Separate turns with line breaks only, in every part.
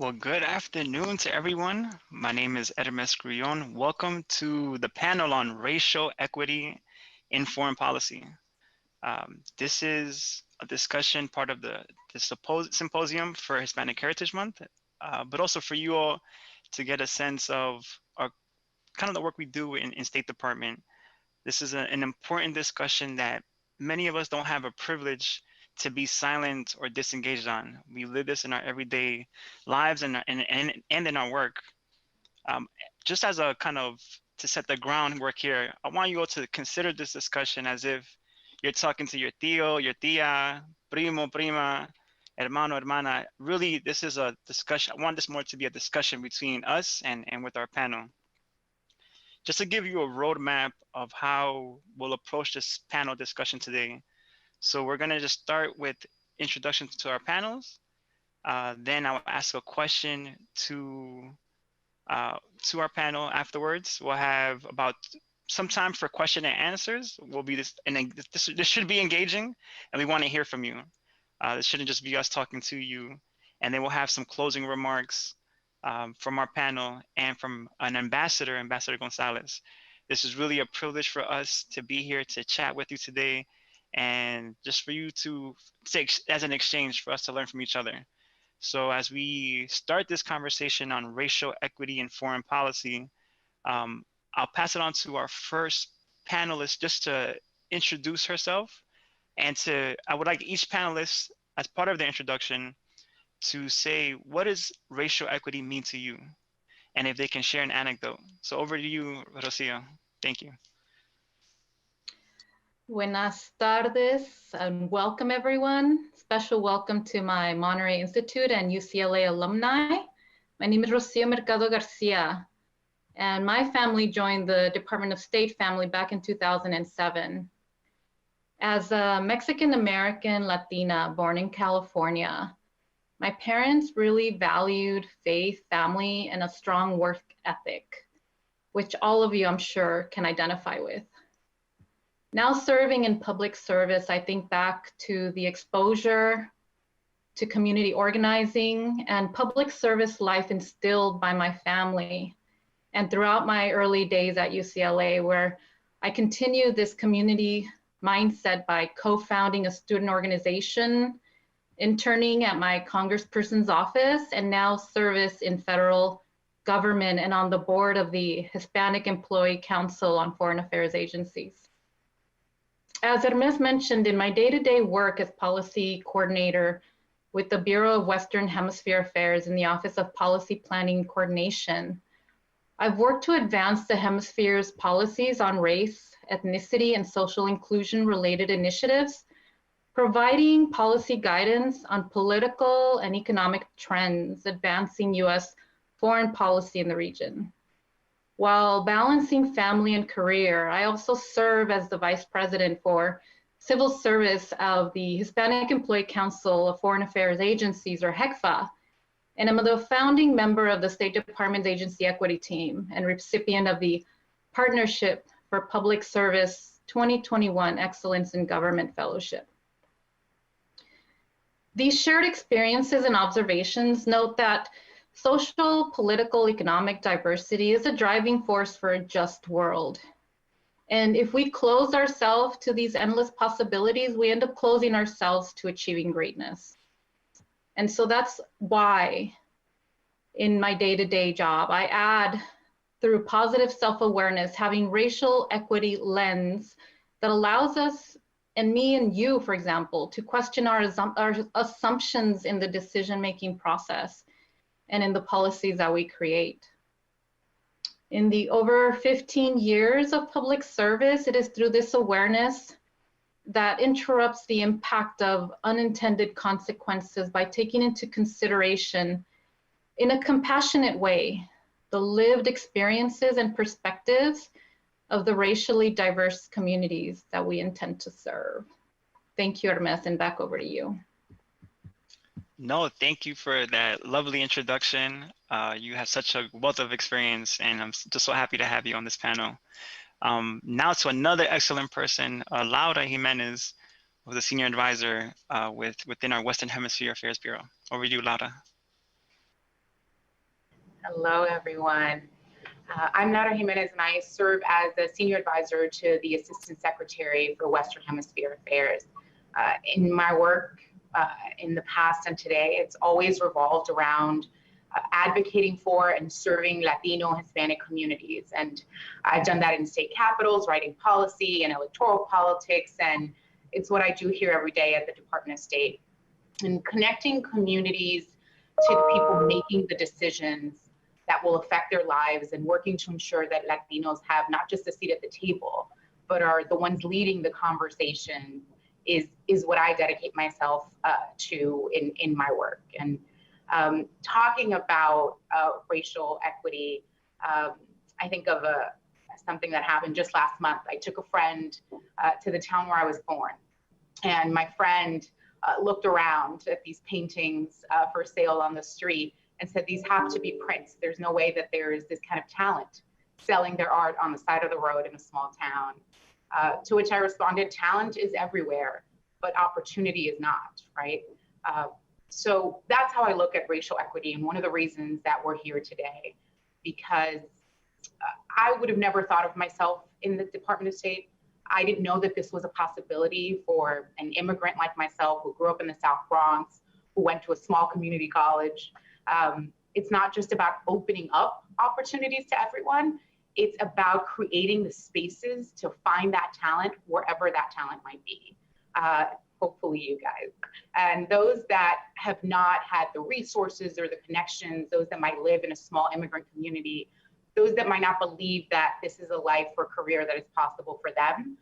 Well, good afternoon to everyone. My name is Hermes Grullon. Welcome to the panel on racial equity in foreign policy. This is a discussion, part of the symposium for Hispanic Heritage Month, but also for you all to get a sense of our kind of the work we do in State Department. This is an important discussion that many of us don't have a privilege to be silent or disengaged on. We live this in our everyday lives and in our work. Just as a kind of to set the groundwork here, I want you all to consider this discussion as if you're talking to your tío, your tía, primo, prima, hermano, hermana. Really, this is a discussion. I want this more to be a discussion between us and with our panel. Just to give you a roadmap of how we'll approach this panel discussion today. So we're gonna just start with introductions to our panels. Then I'll ask a question to our panel afterwards. We'll have about some time for question and answers. We'll be this should be engaging, and we want to hear from you. This shouldn't just be us talking to you. And then we'll have some closing remarks from our panel and from an ambassador, Ambassador Gonzalez. This is really a privilege for us to be here to chat with you today, and just for you to take as an exchange for us to learn from each other. So as we start this conversation on racial equity in foreign policy, I'll pass it on to our first panelist just to introduce herself, and I would like each panelist, as part of their introduction, to say, what does racial equity mean to you? And if they can share an anecdote. So over to you, Rocio. Thank you.
Buenas tardes and welcome everyone. Special welcome to my Monterey Institute and UCLA alumni. My name is Rocio Mercado Garcia, and my family joined the Department of State family back in 2007. As a Mexican-American Latina born in California, my parents really valued faith, family, and a strong work ethic, which all of you, I'm sure, can identify with. Now serving in public service, I think back to the exposure to community organizing and public service life instilled by my family, and throughout my early days at UCLA, where I continued this community mindset by co-founding a student organization, interning at my congressperson's office, and now service in federal government and on the board of the Hispanic Employee Council on Foreign Affairs Agencies. As Hermes mentioned, in my day-to-day work as policy coordinator with the Bureau of Western Hemisphere Affairs in the Office of Policy Planning and Coordination, I've worked to advance the hemisphere's policies on race, ethnicity, and social inclusion related initiatives, providing policy guidance on political and economic trends advancing US foreign policy in the region. While balancing family and career, I also serve as the Vice President for Civil Service of the Hispanic Employee Council of Foreign Affairs Agencies, or HECFA, and I'm the founding member of the State Department's Agency Equity Team and recipient of the Partnership for Public Service 2021 Excellence in Government Fellowship. These shared experiences and observations note that social, political, economic diversity is a driving force for a just world. And if we close ourselves to these endless possibilities, we end up closing ourselves to achieving greatness. And so that's why in my day-to-day job, I add, through positive self-awareness, having racial equity lens that allows us, and me and you, for example, to question our assumptions in the decision-making process and in the policies that we create. In the over 15 years of public service, it is through this awareness that interrupts the impact of unintended consequences by taking into consideration, in a compassionate way, the lived experiences and perspectives of the racially diverse communities that we intend to serve. Thank you, Hermes, and back over to you.
No, thank you for that lovely introduction. You have such a wealth of experience, and I'm just so happy to have you on this panel. Now to another excellent person, Laura Jimenez, who's a senior advisor within our Western Hemisphere Affairs Bureau. Over to you, Laura.
Hello, everyone. I'm Nara Jimenez, and I serve as a senior advisor to the Assistant Secretary for Western Hemisphere Affairs. In my work in the past and today, it's always revolved around advocating for and serving Latino, Hispanic communities. And I've done that in state capitals, writing policy and electoral politics, and it's what I do here every day at the Department of State. And connecting communities to the people making the decisions that will affect their lives and working to ensure that Latinos have not just a seat at the table, but are the ones leading the conversation is what I dedicate myself to in my work. And talking about racial equity, I think of something that happened just last month. I took a friend to the town where I was born, and my friend looked around at these paintings for sale on the street and said, these have to be prints. There's no way that there's this kind of talent selling their art on the side of the road in a small town. To which I responded, talent is everywhere, but opportunity is not, right? So that's how I look at racial equity, and one of the reasons that we're here today, because I would have never thought of myself in the Department of State. I didn't know that this was a possibility for an immigrant like myself who grew up in the South Bronx, who went to a small community college. It's not just about opening up opportunities to everyone. It's about creating the spaces to find that talent wherever that talent might be. Hopefully you guys. And those that have not had the resources or the connections, those that might live in a small immigrant community, those that might not believe that this is a life or career that is possible for them,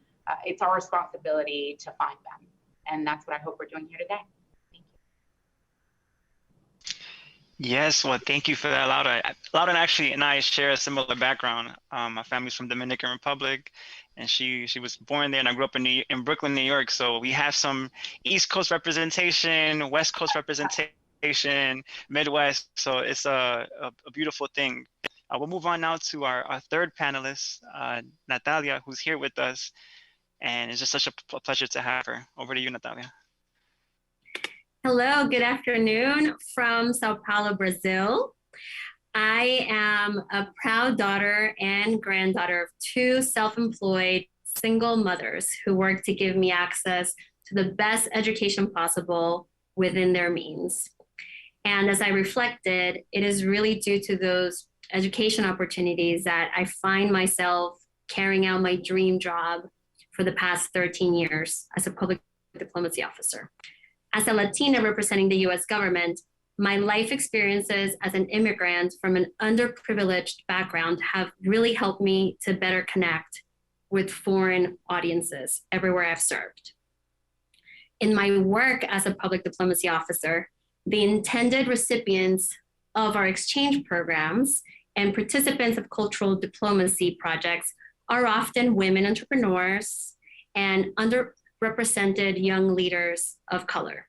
it's our responsibility to find them. And that's what I hope we're doing here today. Thank you.
Yes, well, thank you for that, Laura. Laura actually and I share a similar background. My family's from Dominican Republic, and she was born there, and I grew up in Brooklyn, New York. So we have some East Coast representation, West Coast representation, Midwest. So it's a beautiful thing. We'll move on now to our third panelist, Natalia, who's here with us. And it's just such a pleasure to have her. Over to you, Natalia.
Hello, good afternoon from Sao Paulo, Brazil. I am a proud daughter and granddaughter of two self-employed single mothers who work to give me access to the best education possible within their means. And as I reflected, it is really due to those education opportunities that I find myself carrying out my dream job for the past 13 years as a public diplomacy officer. As a Latina representing the US government, my life experiences as an immigrant from an underprivileged background have really helped me to better connect with foreign audiences everywhere I've served. In my work as a public diplomacy officer, the intended recipients of our exchange programs and participants of cultural diplomacy projects are often women entrepreneurs and underrepresented young leaders of color.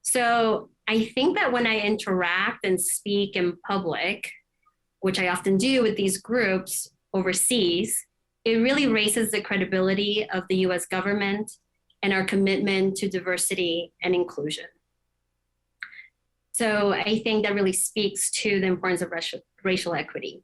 So I think that when I interact and speak in public, which I often do with these groups overseas, it really raises the credibility of the US government and our commitment to diversity and inclusion. So I think that really speaks to the importance of racial equity.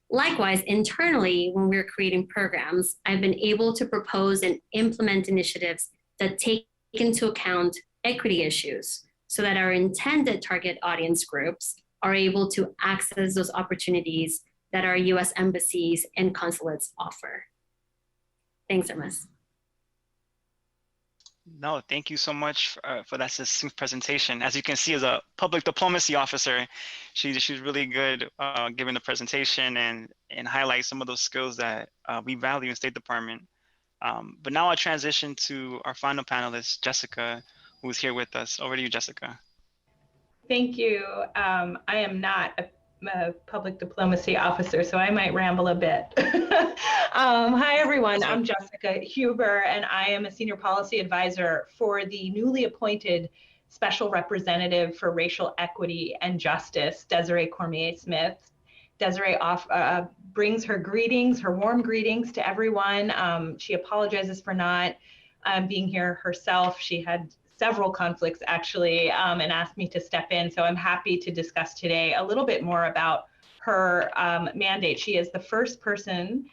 Likewise, internally, when we're creating programs, I've been able to propose and implement initiatives that take into account equity issues so that our intended target audience groups are able to access those opportunities that our US embassies and consulates offer. Thanks, Hermes.
No, thank you so much for that succinct presentation. As you can see, as a public diplomacy officer, she's really good giving the presentation and highlight some of those skills that we value in State Department. But now I transition to our final panelist, Jessica, who's here with us. Over to you, Jessica.
Thank you. I am not a public diplomacy officer, so I might ramble a bit. Hi, everyone. I'm Jessica Huber, and I am a senior policy advisor for the newly appointed Special Representative for Racial Equity and Justice, Desiree Cormier-Smith. Desiree brings her greetings, her warm greetings to everyone. She apologizes for not being here herself. She had several conflicts actually, and asked me to step in. So I'm happy to discuss today a little bit more about her mandate. She is the first person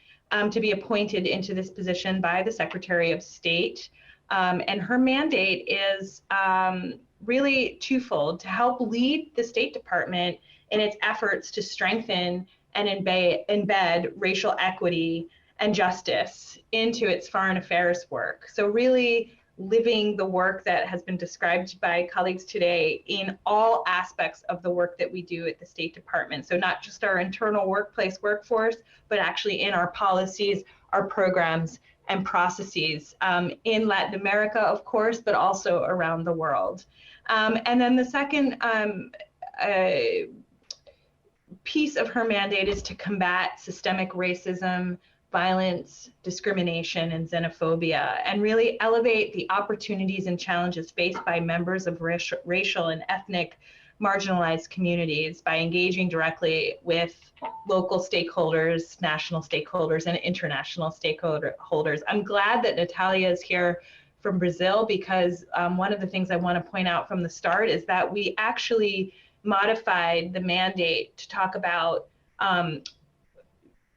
to be appointed into this position by the Secretary of State. And her mandate is really twofold: to help lead the State Department in its efforts to strengthen and embed racial equity and justice into its foreign affairs work. So really living the work that has been described by colleagues today in all aspects of the work that we do at the State Department. So not just our internal workforce, but actually in our policies, our programs, and processes in Latin America, of course, but also around the world. And then the second piece of her mandate is to combat systemic racism, violence, discrimination, and xenophobia, and really elevate the opportunities and challenges faced by members of racial and ethnic marginalized communities by engaging directly with local stakeholders, national stakeholders, and international stakeholders. I'm glad that Natalia is here from Brazil, because one of the things I want to point out from the start is that we actually modified the mandate to talk about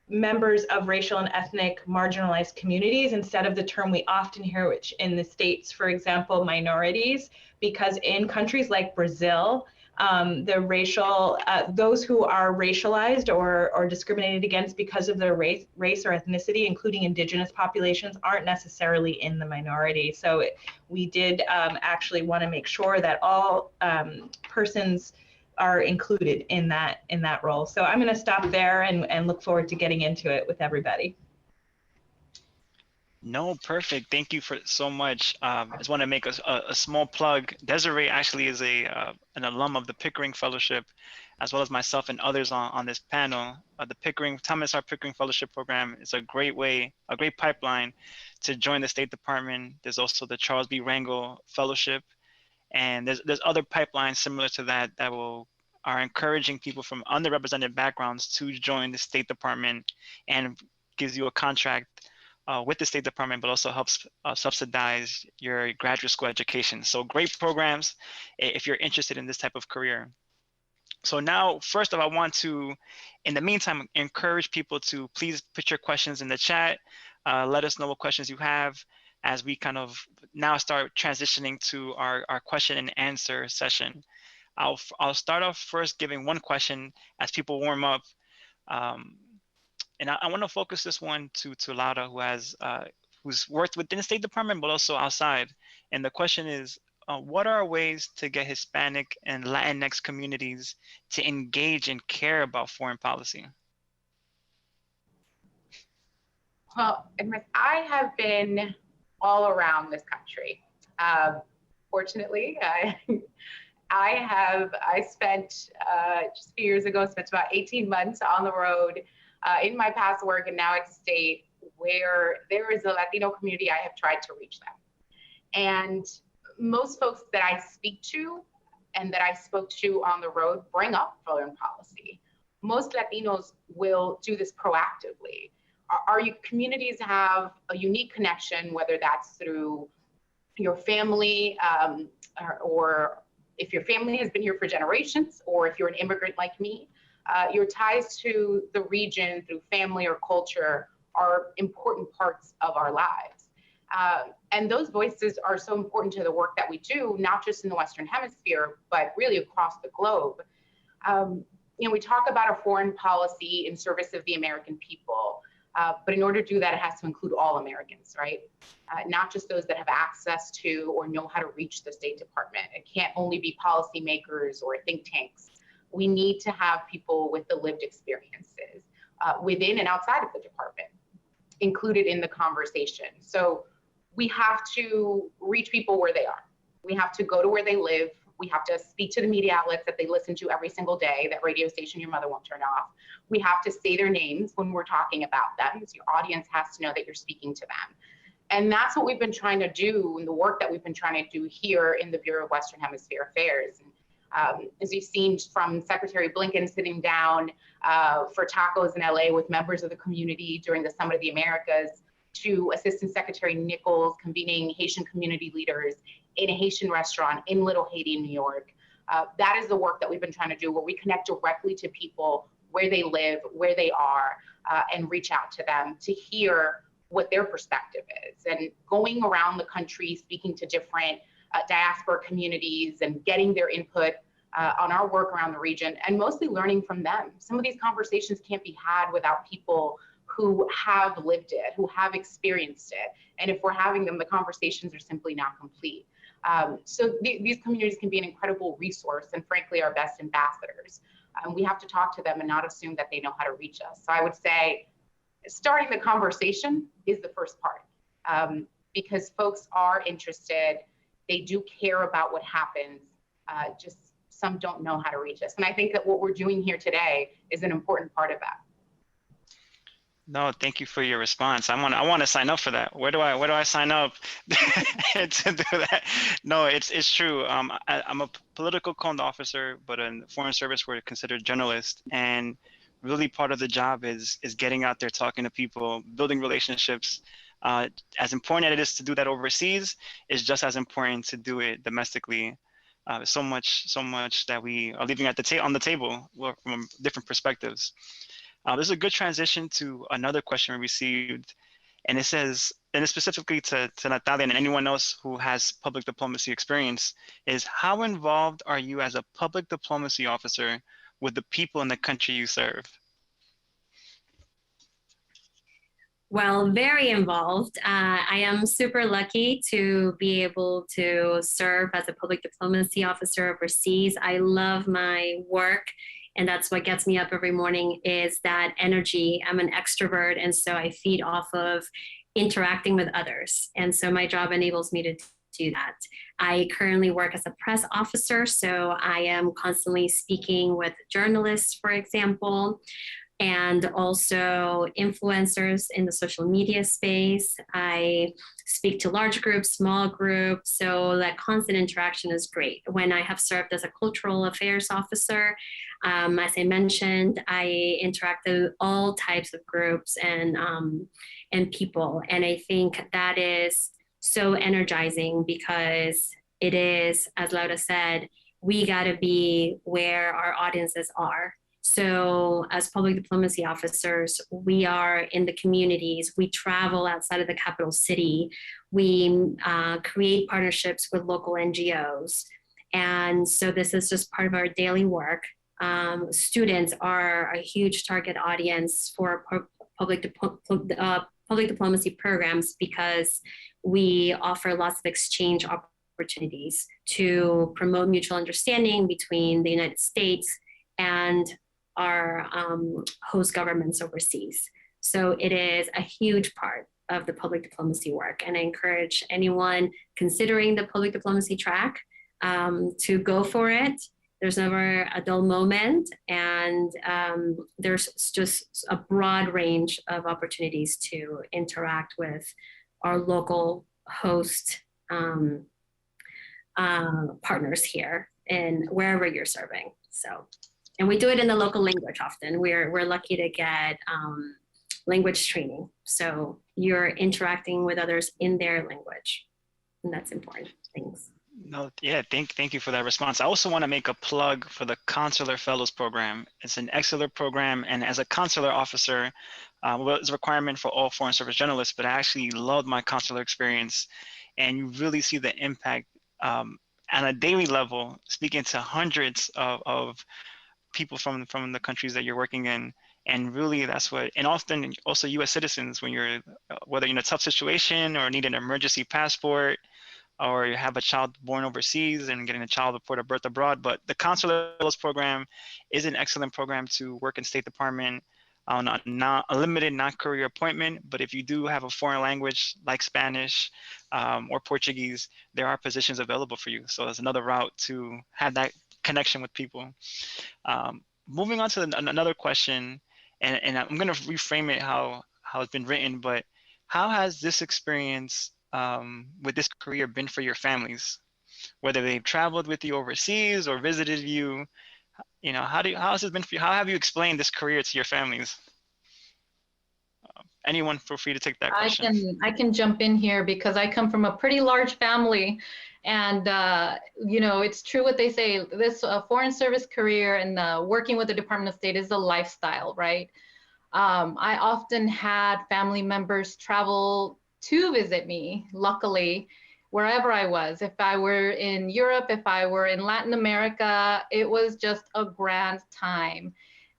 members of racial and ethnic marginalized communities instead of the term we often hear, which in the States, for example, minorities, because in countries like Brazil, those who are racialized or discriminated against because of their race or ethnicity, including indigenous populations, aren't necessarily in the minority. So we did actually want to make sure that all persons are included in that role. So I'm going to stop there and look forward to getting into it with everybody.
No, perfect. Thank you for so much. I just want to make a small plug. Desiree actually is an alum of the Pickering Fellowship, as well as myself and others on this panel. The Thomas R. Pickering Fellowship Program is a great pipeline to join the State Department. There's also the Charles B. Rangel Fellowship, and there's other pipelines similar to that are encouraging people from underrepresented backgrounds to join the State Department, and gives you a contract with the State Department, but also helps subsidize your graduate school education. So great programs if you're interested in this type of career. So now, first of all, I want to, in the meantime, encourage people to please put your questions in the chat. Let us know what questions you have as we kind of now start transitioning to our question and answer session. I'll start off first giving one question as people warm up. And I want to focus this one to Laura, who's worked within the State Department, but also outside. And the question is, what are ways to get Hispanic and Latinx communities to engage and care about foreign policy?
Well, I have been all around this country. Fortunately, I spent just a few years ago, spent about 18 months on the road in my past work and now at State, where there is a Latino community. I have tried to reach them. And most folks that I speak to and that I spoke to on the road bring up foreign policy. Most Latinos will do this proactively. Our communities have a unique connection, whether that's through your family or if your family has been here for generations, or if you're an immigrant like me, your ties to the region through family or culture are important parts of our lives. And those voices are so important to the work that we do, not just in the Western Hemisphere, but really across the globe. We talk about a foreign policy in service of the American people, but in order to do that, it has to include all Americans, right? Not just those that have access to or know how to reach the State Department. It can't only be policymakers or think tanks. We need to have people with the lived experiences within and outside of the department included in the conversation. So we have to reach people where they are. We have to go to where they live. We have to speak to the media outlets that they listen to every single day, that radio station your mother won't turn off. We have to say their names when we're talking about them, so your audience has to know that you're speaking to them. And that's what we've been trying to do, and the work that we've been trying to do here in the Bureau of Western Hemisphere Affairs. As you've seen from Secretary Blinken sitting down for tacos in LA with members of the community during the Summit of the Americas, to Assistant Secretary Nichols convening Haitian community leaders in a Haitian restaurant in Little Haiti, New York. That is the work that we've been trying to do, where we connect directly to people where they live, where they are, and reach out to them to hear what their perspective is. And going around the country, speaking to different diaspora communities and getting their input on our work around the region, and mostly learning from them. Some of these conversations can't be had without people who have lived it, who have experienced it. And if we're having them, the conversations are simply not complete. So these communities can be an incredible resource and frankly, our best ambassadors. We have to talk to them and not assume that they know how to reach us. So I would say starting the conversation is the first part, because folks are interested. They do care about what happens, just some don't know how to reach us. And I think that what we're doing here today is an important part of that.
No, thank you for your response. I want to sign up for that. Where do I sign up to do that? No, it's true. I'm a political conned officer, but in the Foreign Service, we're considered journalists. And really part of the job is getting out there, talking to people, building relationships. As important as it is to do that overseas, is just as important to do it domestically. So much that we are leaving on the table from different perspectives. This is a good transition to another question we received, and it says, and it's specifically to Natalia and anyone else who has public diplomacy experience, is how involved are you as a public diplomacy officer with the people in the country you serve?
Well, very involved. I am super lucky to be able to serve as a public diplomacy officer overseas. I love my work, and that's what gets me up every morning, is that energy. I'm an extrovert, and so I feed off of interacting with others. And so my job enables me to do that. I currently work as a press officer, so I am constantly speaking with journalists, for example, and also influencers in the social media space. I speak to large groups, small groups, so that constant interaction is great. When I have served as a cultural affairs officer, as I mentioned, I interact with all types of groups and people. And I think that is so energizing, because it is, as Laura said, we gotta be where our audiences are. So as public diplomacy officers, we are in the communities, we travel outside of the capital city, we create partnerships with local NGOs. And so this is just part of our daily work. Students are a huge target audience for public diplomacy programs, because we offer lots of exchange opportunities to promote mutual understanding between the United States and our host governments overseas. So it is a huge part of the public diplomacy work. And I encourage anyone considering the public diplomacy track to go for it. There's never a dull moment, and there's just a broad range of opportunities to interact with our local host partners here and wherever you're serving. So. And we do it in the local language often. We're lucky to get language training. So you're interacting with others in their language. And that's important. Thanks.
No, yeah, thank you for that response. I also want to make a plug for the Consular Fellows Program. It's an excellent program. And as a consular officer, well, it's a requirement for all Foreign Service journalists, but I actually loved my consular experience. And you really see the impact on a daily level, speaking to hundreds of people from the countries that you're working in. And really that's what, and often also US citizens, when you're, whether you're in a tough situation or need an emergency passport, or you have a child born overseas and getting a child report of birth abroad. But the Consular Fellows Program is an excellent program to work in State Department on a limited non-career appointment. But if you do have a foreign language like Spanish or Portuguese, there are positions available for you. So there's another route to have that connection with people. Moving on to another question, and I'm going to reframe it how it's been written, but how has this experience with this career been for your families? Whether they've traveled with you overseas or visited you, you know, how has it been for you? How have you explained this career to your families? Anyone feel free to take that question.
I can jump in here because I come from a pretty large family. And, you know, it's true what they say, this foreign service career and working with the Department of State is a lifestyle, right? I often had family members travel to visit me, luckily, wherever I was. If I were in Europe, if I were in Latin America, it was just a grand time.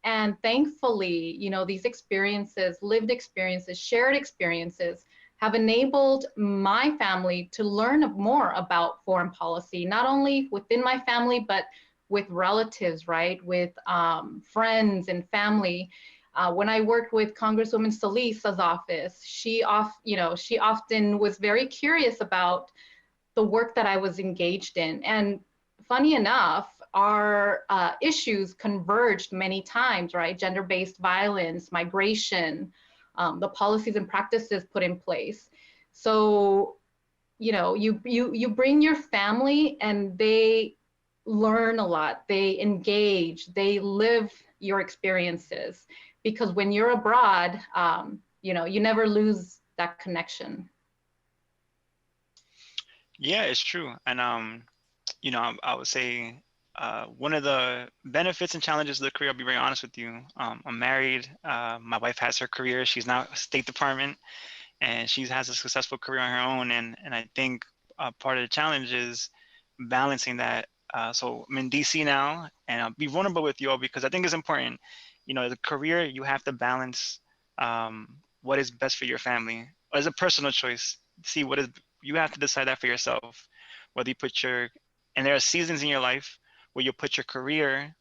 And thankfully, you know, these experiences, lived experiences, shared experiences, have enabled my family to learn more about foreign policy, not only within my family, but with relatives, right? With friends and family. When I worked with Congresswoman Solis's office, she often was very curious about the work that I was engaged in. And funny enough, our issues converged many times, right? Gender-based violence, migration, the policies and practices put in place. So, you know, you bring your family and they learn a lot, they engage, they live your experiences. Because when you're abroad, you know, you never lose that connection.
Yeah, it's true. And, you know, I would say one of the benefits and challenges of the career, I'll be very honest with you. I'm married. My wife has her career. She's now State Department, and she has a successful career on her own. And I think part of the challenge is balancing that. So I'm in DC now, and I'll be vulnerable with you all because I think it's important. You know, the career, you have to balance what is best for your family as a personal choice. See what is, you have to decide that for yourself, whether you put your, and there are seasons in your life where you put your career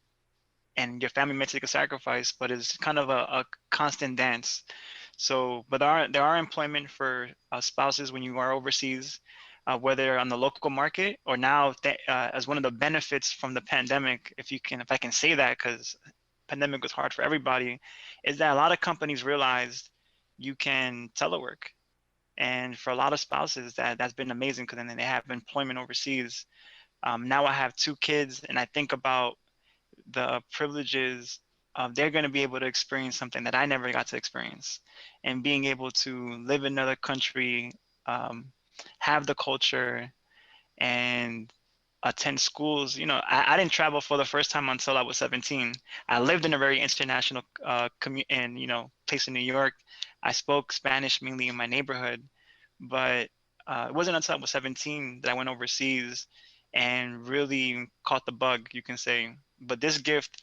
and your family may take a sacrifice, but it's kind of a constant dance. So, but there are employment for spouses when you are overseas, whether on the local market or now as one of the benefits from the pandemic, if I can say that, because pandemic was hard for everybody, is that a lot of companies realized you can telework. And for a lot of spouses, that's been amazing because then they have employment overseas. Now I have 2 kids, and I think about the privileges they're going to be able to experience something that I never got to experience, and being able to live in another country, have the culture, and attend schools. You know, I didn't travel for the first time until I was 17. I lived in a very international and, you know, place in New York. I spoke Spanish mainly in my neighborhood, but it wasn't until I was 17 that I went overseas and really caught the bug, you can say. But this gift,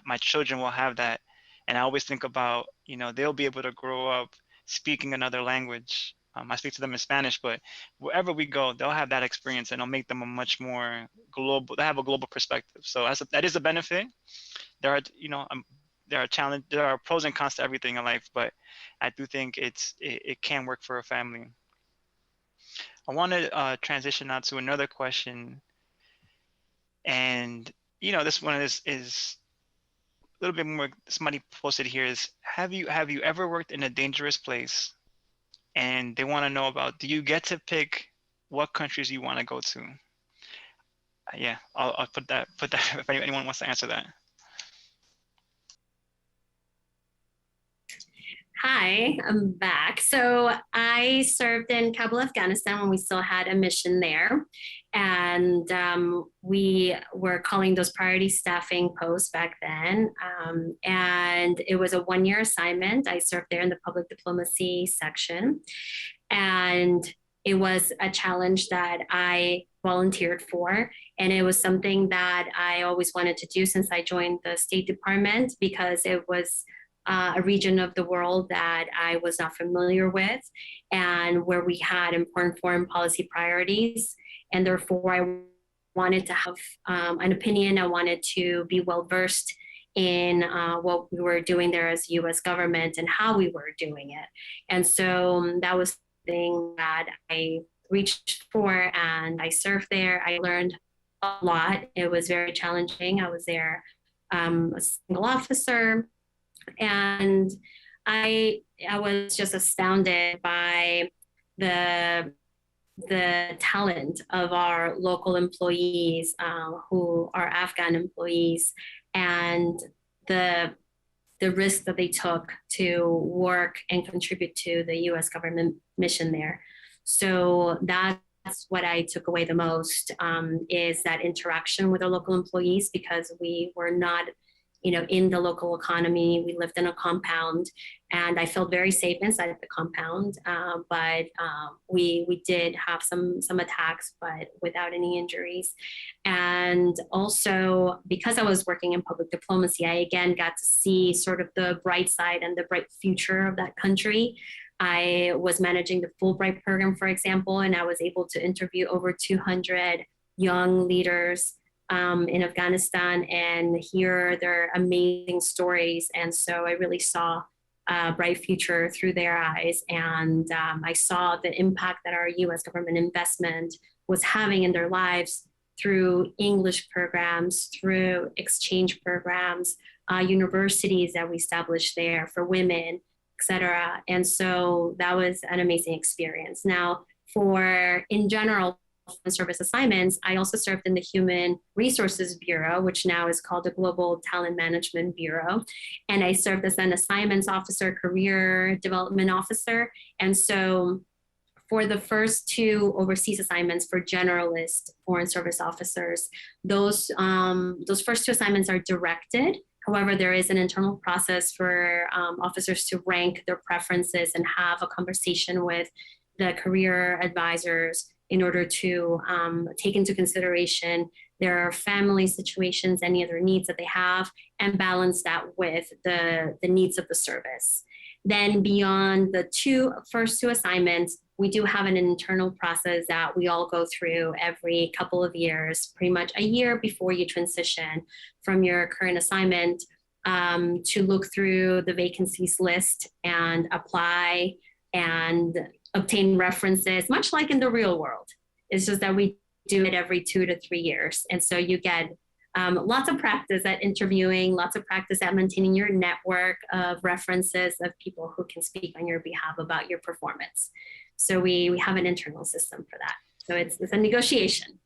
my children will have that. And I always think about, you know, they'll be able to grow up speaking another language. I speak to them in Spanish, but wherever we go, they'll have that experience, and it'll make them a much more global. They have a global perspective. So that is a benefit. There are, you know, there are pros and cons to everything in life, but I do think it can work for a family. I want to transition now to another question, and you know, this one is a little bit more. Somebody posted here is, have you ever worked in a dangerous place? And they want to know about, do you get to pick what countries you want to go to? Yeah, I'll put that if anyone wants to answer that.
Hi, I'm back. So I served in Kabul, Afghanistan when we still had a mission there. And we were calling those priority staffing posts back then. And it was a 1-year assignment. I served there in the public diplomacy section. And it was a challenge that I volunteered for. And it was something that I always wanted to do since I joined the State Department, because it was a region of the world that I was not familiar with, and where we had important foreign policy priorities. And therefore, I wanted to have an opinion. I wanted to be well versed in what we were doing there as the US government and how we were doing it. And so that was the thing that I reached for, and I served there. I learned a lot. It was very challenging. I was there a single officer, and I was just astounded by the talent of our local employees, who are Afghan employees, and the risk that they took to work and contribute to the U.S. government mission there. So that that's what I took away the most, is that interaction with our local employees, because we were not, in the local economy. We lived in a compound, and I felt very safe inside the compound. But we did have some attacks, but without any injuries. And also, because I was working in public diplomacy, I again got to see sort of the bright side and the bright future of that country. I was managing the Fulbright program, for example, and I was able to interview over 200 young leaders in Afghanistan and hear their amazing stories. And so I really saw a bright future through their eyes. And I saw the impact that our US government investment was having in their lives through English programs, through exchange programs, universities that we established there for women, etc. And so that was an amazing experience. Now, in general, service assignments, I also served in the Human Resources Bureau, which now is called the Global Talent Management Bureau. And I served as an assignments officer, career development officer. And so for the first 2 overseas assignments for generalist foreign service officers, those first 2 assignments are directed. However, there is an internal process for officers to rank their preferences and have a conversation with the career advisors in order to take into consideration their family situations, any other needs that they have, and balance that with the needs of the service. Then beyond the first two assignments, we do have an internal process that we all go through every couple of years, pretty much a year before you transition from your current assignment, to look through the vacancies list and apply and obtain references, much like in the real world. It's just that we do it every 2 to 3 years. And so you get lots of practice at interviewing, lots of practice at maintaining your network of references of people who can speak on your behalf about your performance. So we have an internal system for that. So it's a negotiation.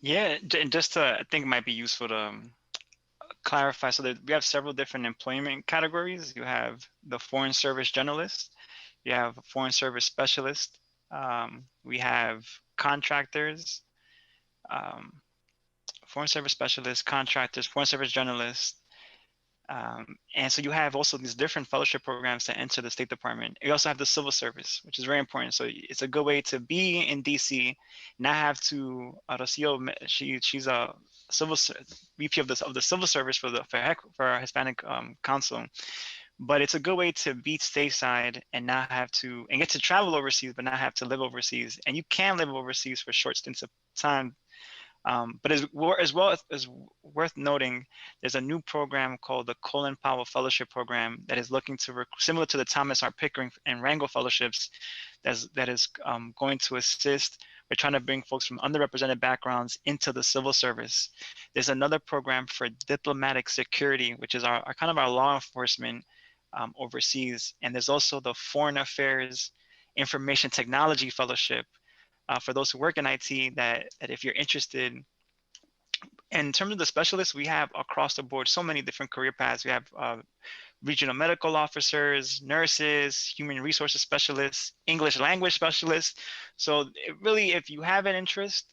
Yeah, and just to, I think it might be useful to clarify, so that we have several different employment categories. You have the foreign service generalist, you have a foreign service specialist, we have contractors, foreign service specialists, contractors, foreign service generalists. And so you have also these different fellowship programs that enter the State Department. You also have the civil service, which is very important. So it's a good way to be in DC, not have to, Rocio, she's a civil VP of the civil service for our Hispanic Council. But it's a good way to be stateside and not have to, and get to travel overseas, but not have to live overseas. And you can live overseas for short stints of time. But as well as worth noting, there's a new program called the Colin Powell Fellowship Program that is looking to, similar to the Thomas R. Pickering and Rangel Fellowships, that is going to assist. We're trying to bring folks from underrepresented backgrounds into the civil service. There's another program for diplomatic security, which is our kind of our law enforcement overseas. And there's also the Foreign Affairs Information Technology Fellowship for those who work in IT, that if you're interested. In terms of the specialists, we have across the board so many different career paths. We have regional medical officers, nurses, human resources specialists, English language specialists. So really, if you have an interest,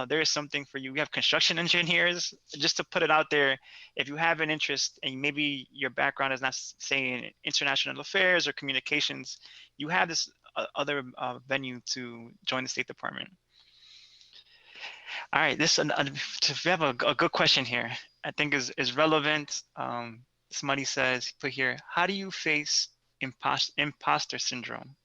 there is something for you. We have construction engineers. Just to put it out there, if you have an interest and maybe your background is not, say, in international affairs or communications, you have this other venue to join the State Department. All right, we have a good question here. I think is relevant. Somebody says, put here, how do you face imposter syndrome,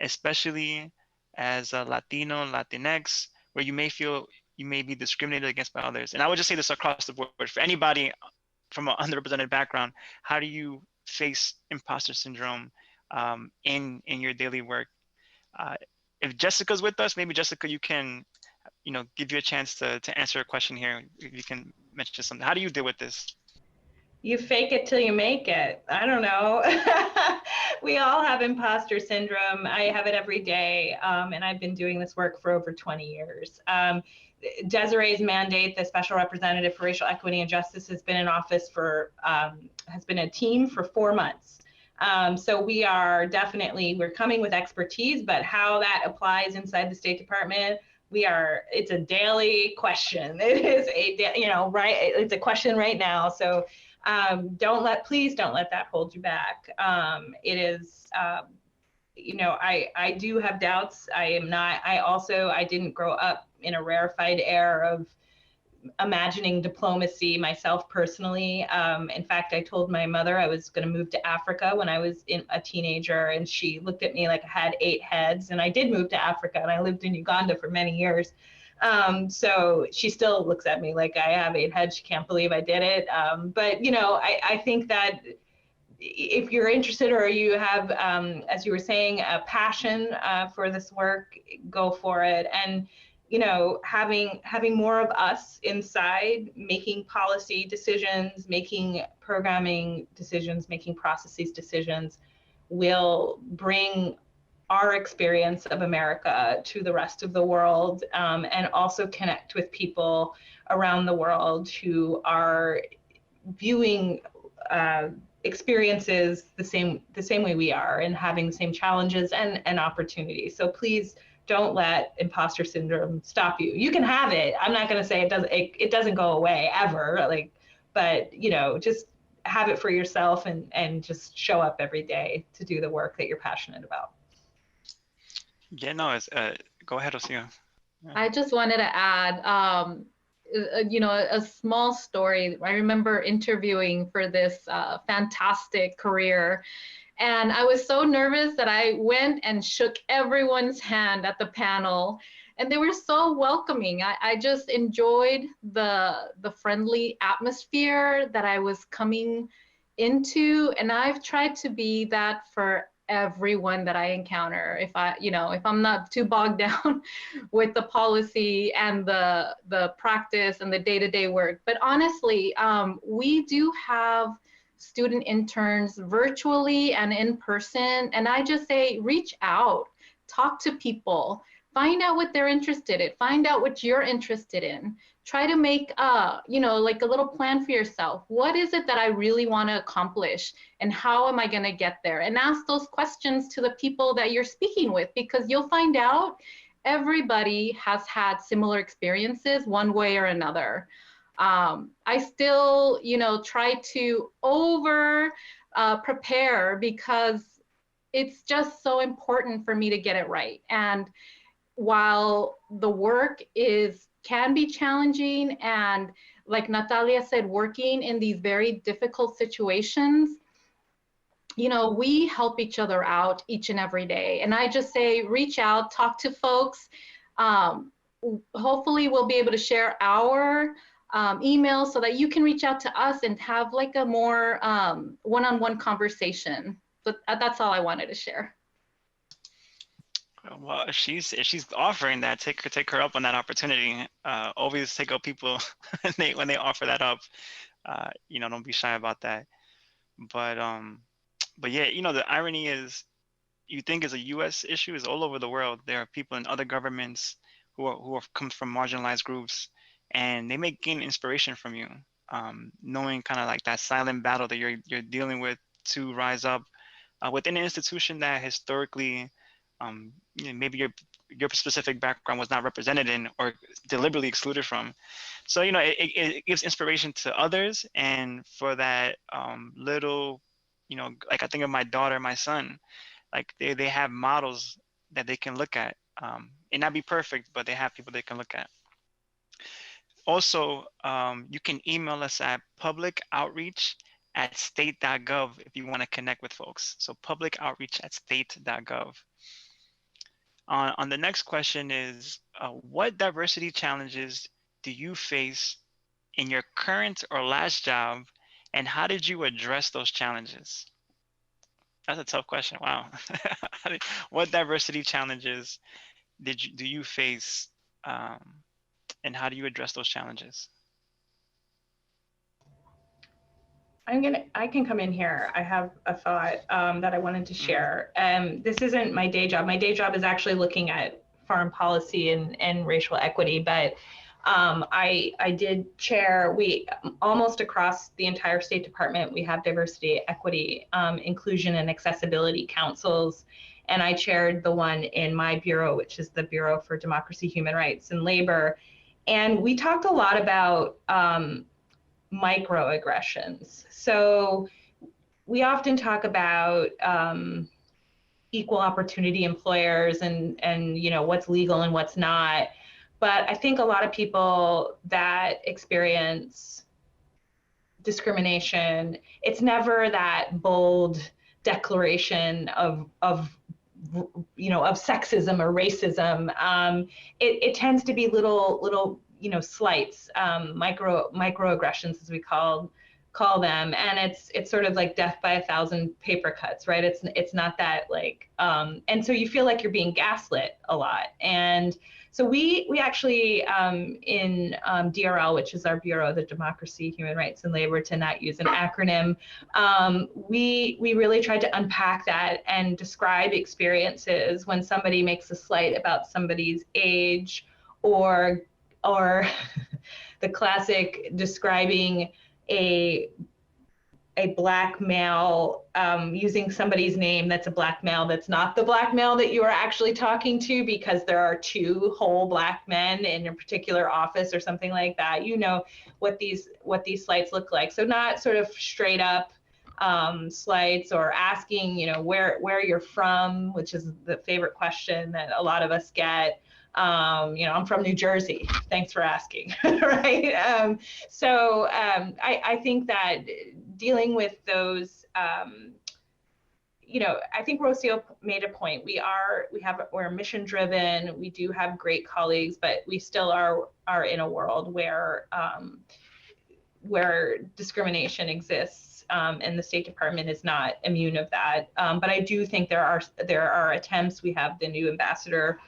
especially as a Latino, Latinx, where you may feel you may be discriminated against by others? And I would just say this across the board, for anybody from an underrepresented background, how do you face imposter syndrome in your daily work? If Jessica's with us, maybe Jessica, you can, give you a chance to answer a question here. If you can mention something. How do you deal with this?
You fake it till you make it. I don't know. We all have imposter syndrome. I have it every day, and I've been doing this work for over 20 years. Desiree's mandate, the Special Representative for Racial Equity and Justice, has been in office has been a team for 4 months. So we are definitely, we're coming with expertise, but how that applies inside the State Department, it's a daily question. It is right, it's a question right now. So please don't let that hold you back. It is, I do have doubts. I didn't grow up in a rarefied air of imagining diplomacy myself personally. In fact, I told my mother I was going to move to Africa when I was a teenager, and she looked at me like I had 8 heads. And I did move to Africa, and I lived in Uganda for many years. So she still looks at me like I have 8 heads. She can't believe I did it. But I think that if you're interested, or you have, as you were saying, a passion for this work, go for it. And having more of us inside, making policy decisions, making programming decisions, making processes decisions, will bring our experience of America to the rest of the world, and also connect with people around the world who are viewing experiences the same way we are, and having the same challenges and opportunities. So please don't let imposter syndrome stop you. You can have it. I'm not going to say it doesn't go away ever, but just have it for yourself, and just show up every day to do the work that you're passionate about.
Yeah, no, it's go ahead, Rocio. Yeah.
I just wanted to add, a small story. I remember interviewing for this fantastic career, and I was so nervous that I went and shook everyone's hand at the panel, and they were so welcoming. I just enjoyed the friendly atmosphere that I was coming into, and I've tried to be that for everyone that I encounter. If I'm not too bogged down with the policy and the practice and the day-to-day work. But honestly, we do have student interns virtually and in person. And I just say, reach out, talk to people, find out what they're interested in, find out what you're interested in. Try to make like a little plan for yourself. What is it that I really want to accomplish, and how am I going to get there? And ask those questions to the people that you're speaking with, because you'll find out everybody has had similar experiences one way or another. I still, try to prepare, because it's just so important for me to get it right. And while the work can be challenging, and like Natalia said, working in these very difficult situations, we help each other out each and every day. And I just say, reach out, talk to folks. Hopefully we'll be able to share our email so that you can reach out to us and have like a more one-on-one conversation. So that's all I wanted to share.
Well, if she's offering that, take her up on that opportunity. Always take up people when they offer that up. Don't be shy about that. But yeah, the irony is, you think it's a U.S. issue, is all over the world. There are people in other governments who come from marginalized groups, and they may gain inspiration from you, knowing kind of like that silent battle that you're dealing with to rise up within an institution that historically, maybe your specific background was not represented in, or deliberately excluded from. So it gives inspiration to others, and for that little, like I think of my daughter, my son, like they have models that they can look at. It not be perfect, but they have people they can look at. Also, you can email us at publicoutreach@state.gov if you want to connect with folks. So publicoutreach@state.gov. On the next question is, what diversity challenges do you face in your current or last job, and how did you address those challenges? That's a tough question. Wow. What diversity challenges do you face, and how do you address those challenges?
I can come in here. I have a thought that I wanted to share. This isn't my day job. My day job is actually looking at foreign policy and racial equity, but I did chair, almost across the entire State Department, we have diversity, equity, inclusion, and accessibility councils. And I chaired the one in my bureau, which is the Bureau for Democracy, Human Rights, and Labor. And we talked a lot about microaggressions. So we often talk about equal opportunity employers and what's legal and what's not. But I think a lot of people that experience discrimination, it's never that bold declaration of sexism or racism. It tends to be little slights, microaggressions, as we call them, and it's sort of like death by 1,000 paper cuts, right? It's not that like, and so you feel like you're being gaslit a lot. And so we actually in DRL, which is our Bureau, the Democracy, Human Rights, and Labor, to not use an acronym, we really tried to unpack that and describe experiences when somebody makes a slight about somebody's age, or the classic describing a black male using somebody's name that's a black male that's not the black male that you are actually talking to, because there are two whole black men in a particular office or something like that. You know what these slights look like. So not sort of straight up slights, or asking where you're from, which is the favorite question that a lot of us get. I'm from New Jersey. Thanks for asking, right? I think that dealing with those, I think Rocio made a point. We're mission driven. We do have great colleagues, but we still are in a world where discrimination exists, and the State Department is not immune of that. But I do think there are attempts. We have the new ambassador,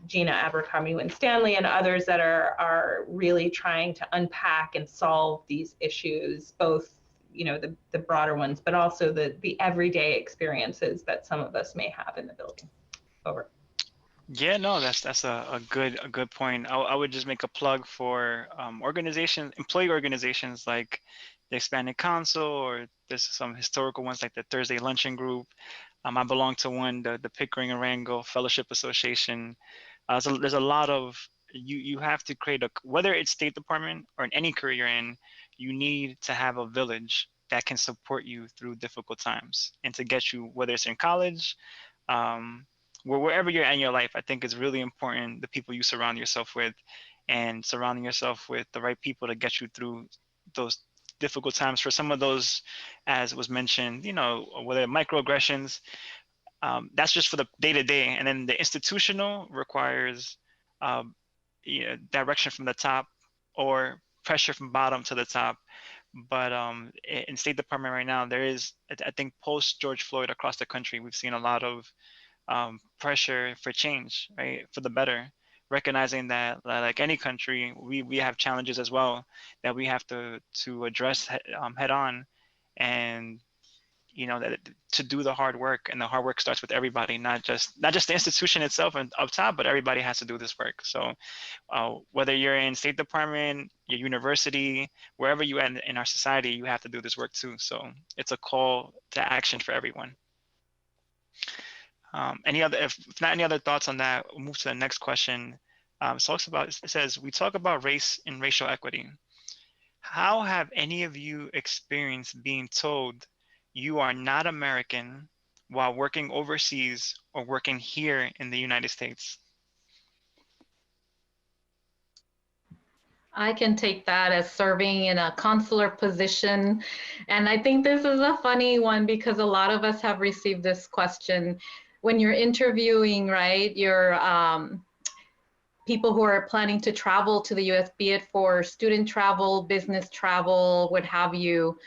Gina Abercrombie-Winstanley, and others that are really trying to unpack and solve these issues, both the broader ones, but also the everyday experiences that some of us may have in the building. Over.
Yeah, no, that's a good point. I would just make a plug for employee organizations like the Hispanic Council, or there's some historical ones like the Thursday Luncheon Group. I belong to one, the Pickering and Rangel Fellowship Association. So there's a lot of, you have to create whether it's State Department or in any career you're in, you need to have a village that can support you through difficult times, and to get you, whether it's in college, wherever you're at in your life. I think it's really important, the people you surround yourself with, and surrounding yourself with the right people to get you through those difficult times. For some of those, as was mentioned, whether microaggressions, that's just for the day-to-day, and then the institutional requires direction from the top, or pressure from bottom to the top. But in State Department right now, there is, I think, post George Floyd across the country, we've seen a lot of pressure for change, right, for the better, recognizing that, like any country, we have challenges as well that we have to address head on, and that to do the hard work, and the hard work starts with everybody, not just the institution itself and up top, but everybody has to do this work. So whether you're in State Department, your university, wherever you are in our society, you have to do this work too. So it's a call to action for everyone. If not any other thoughts on that, we'll move to the next question. It says, we talk about race and racial equity. How have any of you experienced being told you are not American while working overseas or working here in the United States?
I can take that as serving in a consular position. And I think this is a funny one, because a lot of us have received this question when you're interviewing, right? Your people who are planning to travel to the US, be it for student travel, business travel, what have you.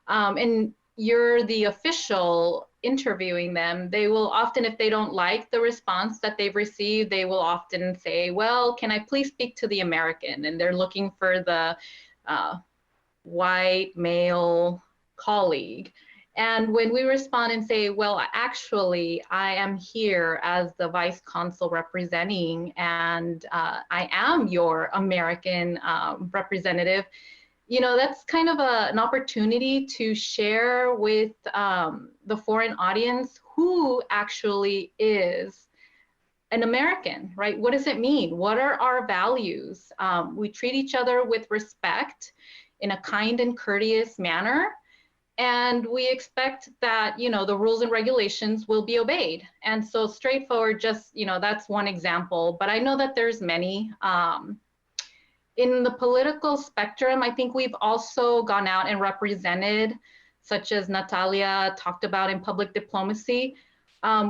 And you're the official interviewing them. They will often, if they don't like the response that they've received, they will often say, well, can I please speak to the American? And they're looking for the white male colleague. And when we respond and say, well, actually, I am here as the vice consul representing, and I am your American representative, you know, that's kind of an opportunity to share with the foreign audience who actually is an American, right? What does it mean? What are our values? We treat each other with respect in a kind and courteous manner. And we expect that, you know, the rules and regulations will be obeyed. And so straightforward, just, you know, that's one example, but I know that there's many. In the political spectrum, I think we've also gone out and represented, such as Natalia talked about in public diplomacy.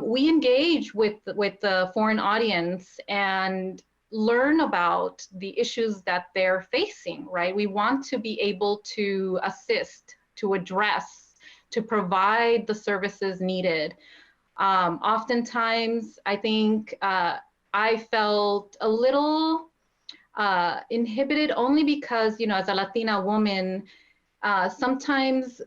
We engage with the foreign audience and learn about the issues that they're facing, right? We want to be able to assist, to address, to provide the services needed. Oftentimes, I think I felt a little inhibited only because, you know, as a Latina woman, sometimes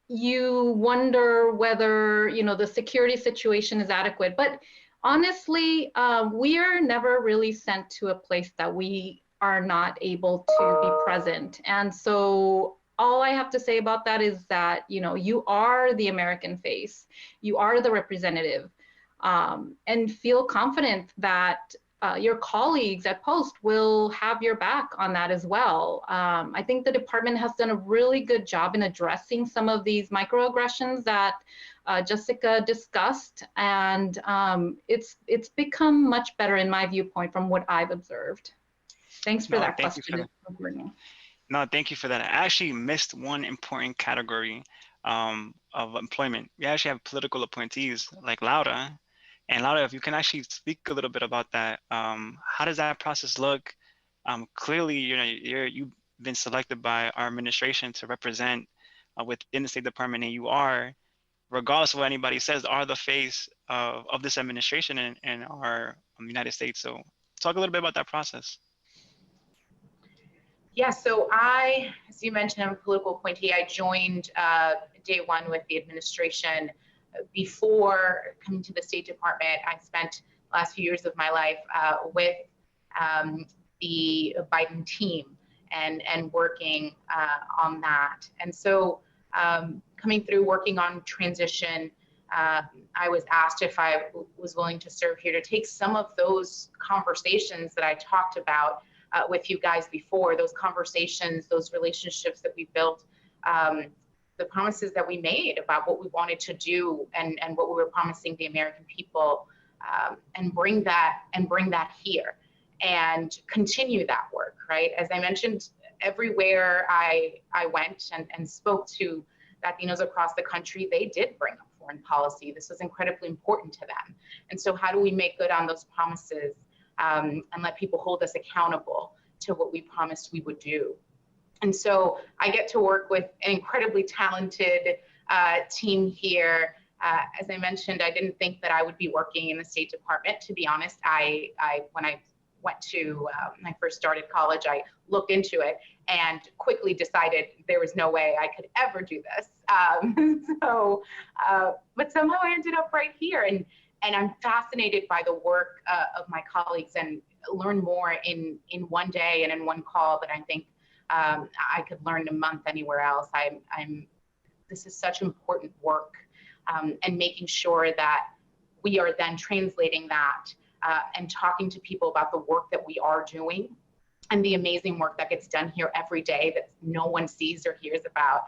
you wonder whether, you know, the security situation is adequate. But honestly, we are never really sent to a place that we are not able to be present. And so all I have to say about that is that, you know, you are the American face, you are the representative, and feel confident that your colleagues at Post will have your back on that as well. I think the department has done a really good job in addressing some of these microaggressions that Jessica discussed, and it's become much better in my viewpoint from what I've observed. Thanks for that question.
No, thank you for that. I actually missed one important category of employment. We actually have political appointees like Laura. And Laura, if you can actually speak a little bit about that, how does that process look? Clearly, you know, you've been selected by our administration to represent within the State Department, and you are, regardless of what anybody says, are the face of this administration in our United States. So talk a little bit about that process.
Yeah, so as you mentioned, I'm a political appointee. I joined day one with the administration. Before coming to the State Department, I spent the last few years of my life with the Biden team and working on that. And so coming through working on transition, I was asked if I was willing to serve here to take some of those conversations that I talked about with you guys before, those conversations, those relationships that we built, the promises that we made about what we wanted to do and what we were promising the American people, and bring that here and continue that work, right? As I mentioned, everywhere I went and spoke to Latinos across the country, they did bring up foreign policy. This was incredibly important to them. And so how do we make good on those promises and let people hold us accountable to what we promised we would do? And so I get to work with an incredibly talented team here. As I mentioned, I didn't think that I would be working in the State Department. To be honest, when I went to, when I first started college, I looked into it and quickly decided there was no way I could ever do this. But somehow I ended up right here. And I'm fascinated by the work of my colleagues and learn more in one day and in one call that I think I could learn in a month anywhere else. This is such important work, and making sure that we are then translating that and talking to people about the work that we are doing and the amazing work that gets done here every day that no one sees or hears about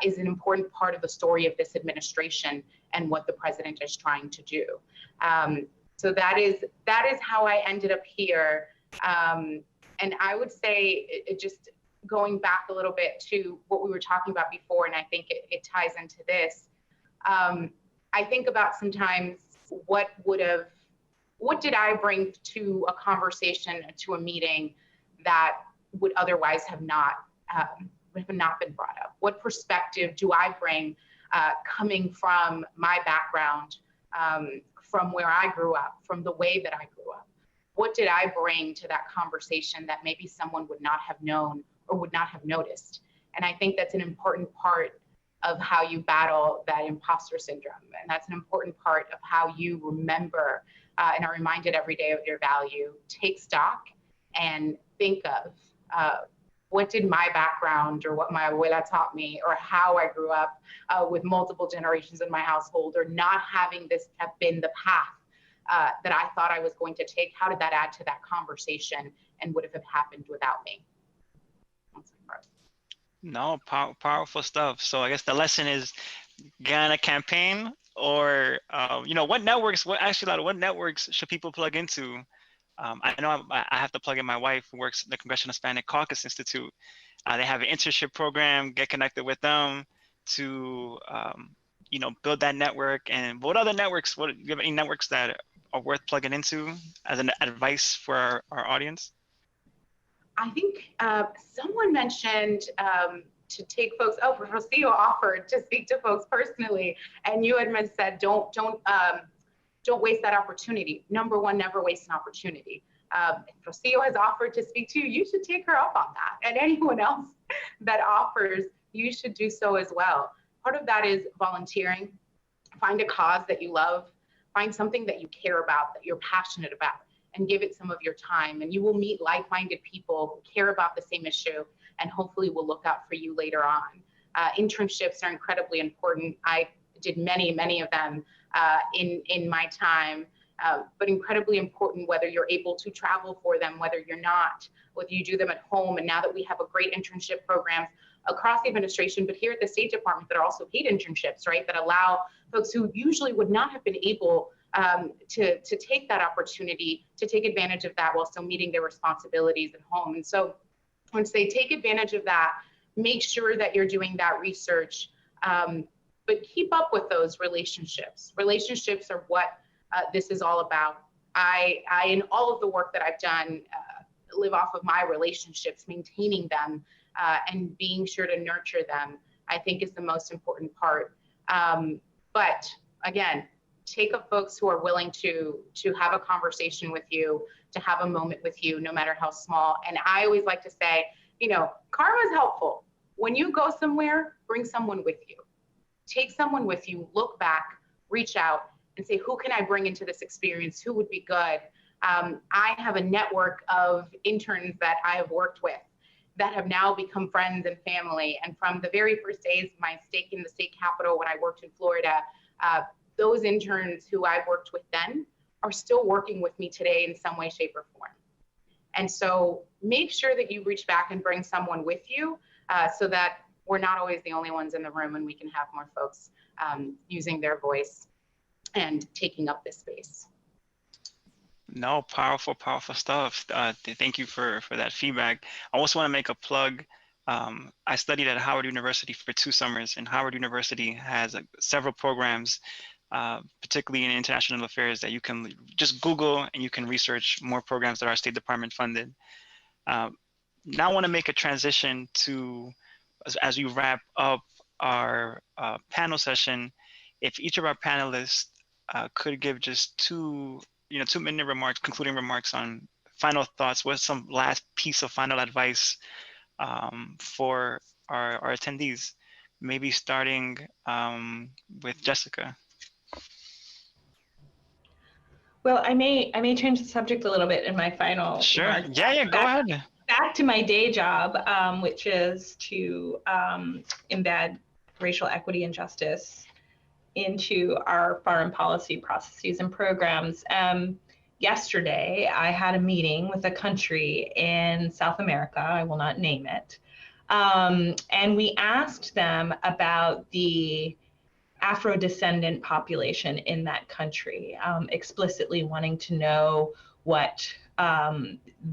is an important part of the story of this administration and what the president is trying to do. So that is how I ended up here. And I would say it just going back a little bit to what we were talking about before, and I think it ties into this. I think about sometimes what did I bring to a conversation, to a meeting that would otherwise have not been brought up? What perspective do I bring coming from my background, from where I grew up, from the way that I grew up? What did I bring to that conversation that maybe someone would not have known or would not have noticed? And I think that's an important part of how you battle that imposter syndrome. And that's an important part of how you remember and are reminded every day of your value. Take stock and think of what did my background or what my abuela taught me, or how I grew up with multiple generations in my household, or not having this have been the path that I thought I was going to take. How did that add to that conversation, and would have happened without me?
No, powerful stuff. So I guess the lesson is get on a campaign, or what networks? What networks should people plug into? I know I have to plug in my wife, who works at the Congressional Hispanic Caucus Institute. They have an internship program. Get connected with them to build that network. And what other networks? Do you have any networks that are worth plugging into as an advice for our audience?
I think someone mentioned to take folks. Oh, Rocio offered to speak to folks personally, and you had said don't waste that opportunity. Number one, never waste an opportunity. If Rocio has offered to speak to you, you should take her up on that. And anyone else that offers, you should do so as well. Part of that is volunteering. Find a cause that you love. Find something that you care about, that you're passionate about, and give it some of your time. And you will meet like-minded people who care about the same issue, and hopefully will look out for you later on. Internships are incredibly important. I did many of them in my time, but incredibly important, whether you're able to travel for them, whether you're not, whether you do them at home. And now that we have a great internship programs across the administration, but here at the State Department, that are also paid internships, right, that allow folks who usually would not have been able to take that opportunity, to take advantage of that while still meeting their responsibilities at home. And so once they take advantage of that, make sure that you're doing that research, but keep up with those relationships. Relationships are what this is all about. I in all of the work that I've done, live off of my relationships, maintaining them, and being sure to nurture them, I think is the most important part. But again, take up folks who are willing to have a conversation with you, to have a moment with you, no matter how small. And I always like to say, karma is helpful. When you go somewhere, bring someone with you. Take someone with you, look back, reach out, and say, who can I bring into this experience? Who would be good? I have a network of interns that I have worked with that have now become friends and family. And from the very first days of my stake in the state capitol when I worked in Florida, those interns who I've worked with then are still working with me today in some way, shape, or form. And so make sure that you reach back and bring someone with you so that we're not always the only ones in the room, and we can have more folks using their voice and taking up this space.
No, powerful stuff. Thank you for that feedback. I also want to make a plug. I studied at Howard University for 2 summers, and Howard University has several programs, particularly in international affairs, that you can just Google and you can research more programs that are State Department funded. Now I want to make a transition to, as we wrap up our panel session, if each of our panelists could give just 2-minute remarks, concluding remarks on final thoughts, what's some last piece of final advice for our attendees, maybe starting with Jessica.
Well, I may change the subject a little bit in my final.
Sure.
Remarks.
Yeah, go ahead.
Back to my day job, which is to embed racial equity and justice into our foreign policy processes and programs. Yesterday, I had a meeting with a country in South America, I will not name it, and we asked them about the Afro-descendant population in that country, explicitly wanting to know what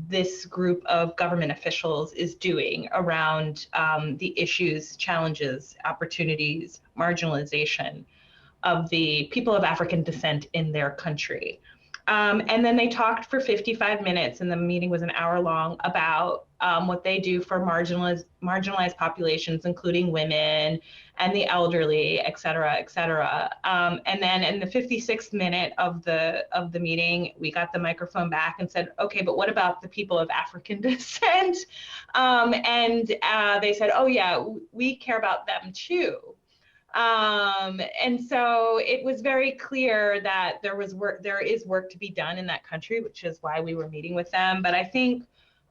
this group of government officials is doing around the issues, challenges, opportunities, marginalization of the people of African descent in their country. And then they talked for 55 minutes, and the meeting was an hour long, about what they do for marginalized populations, including women and the elderly, et cetera, et cetera. And then in the 56th minute of the meeting, we got the microphone back and said, okay, but what about the people of African descent? And they said, oh yeah, we care about them too. And so it was very clear that there is work to be done in that country, which is why we were meeting with them. But I think